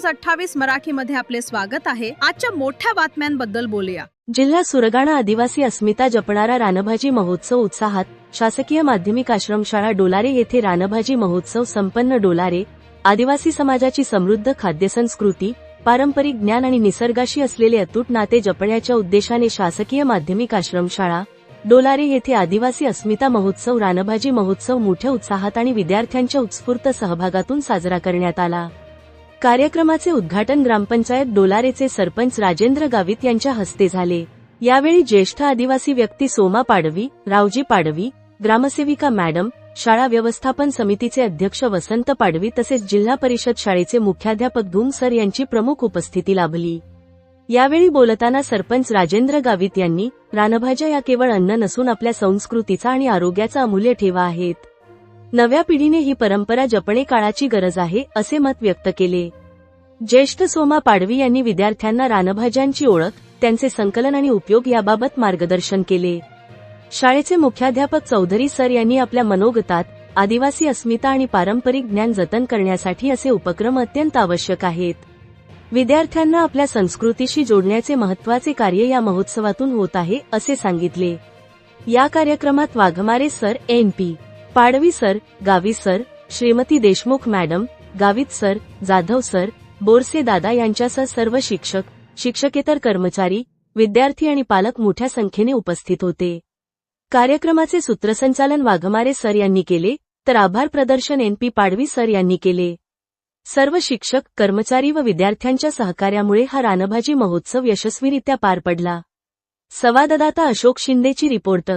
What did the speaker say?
News 28 मराठीमध्ये आपले स्वागत आहे। आजच्या मोठ्या बातम्यांबद्दल बोलूया। जिल्हा सुरगाणा आदिवासी अस्मिता जपणारा रानभाजी महोत्सव उत्साहात। शासकीय माध्यमिक आश्रमशाळा डोलारे येथे रानभाजी महोत्सव संपन्न। डोलारे आदिवासी समाजाची समृद्ध खाद्यसंस्कृती, पारंपरिक ज्ञान आणि निसर्गाशी असलेले अतूट नाते जपण्याच्या उद्देशाने शासकीय माध्यमिक आश्रमशाळा डोलारे येथे आदिवासी अस्मिता महोत्सव रानभाजी महोत्सव मोठ्या उत्साहात आणि विद्यार्थ्यांच्या उत्स्फूर्त सहभागातून साजरा करण्यात आला। कार्यक्रमाचे उद्घाटन ग्रामपंचायत डोलारेचे सरपंच राजेंद्र गावित यांच्या हस्ते झाले। यावेळी ज्येष्ठ आदिवासी व्यक्ती सोमा पाडवी, रावजी पाडवी, ग्रामसेविका मॅडम, शाळा व्यवस्थापन समितीचे अध्यक्ष वसंत पाडवी तसेच जिल्हा परिषद शाळेचे मुख्याध्यापक धूम सर यांची प्रमुख उपस्थिती लाभली। यावेळी बोलताना सरपंच राजेंद्र गावित यांनी रानभाज्या या केवळ अन्न नसून आपल्या संस्कृतीचा आणि आरोग्याचा अमूल्य ठेवा आहेत। नव्या पिढीने ही परंपरा जपणे काळाची गरज आहे असे मत व्यक्त केले। ज्येष्ठ सोमा पाडवी यांनी विद्यार्थ्यांना रानभाज्यांची ओळख, त्यांचे संकलन आणि उपयोग याबाबत मार्गदर्शन केले। शाळेचे मुख्याध्यापक चौधरी सर यांनी आपल्या मनोगतात आदिवासी अस्मिता आणि पारंपरिक ज्ञान जतन करण्यासाठी असे उपक्रम अत्यंत आवश्यक आहेत। विद्यार्थ्यांना आपल्या संस्कृतीशी जोडण्याचे महत्त्वाचे कार्य या महोत्सवातून होत आहे असे सांगितले। या कार्यक्रमात Waghmare sir, N P. Padvi sir, Gavi sir, Shrimati Deshmukh madam, Gavit sir, Jadhav sir, Borse दादा यांच्यासह सर्व शिक्षक, शिक्षकेतर कर्मचारी, विद्यार्थी आणि पालक मोठ्या संख्येने उपस्थित होते। कार्यक्रमाचे सूत्रसंचालन वाघमारे सर यांनी केले, तर आभार प्रदर्शन एन.पी. पाडवी सर यांनी केले। सर्व शिक्षक, कर्मचारी व विद्यार्थ्यांच्या सहकार्यामुळे हा रानभाजी महोत्सव यशस्वीरित्या पार पडला। संवाददाता अशोक शिंदेची रिपोर्ट।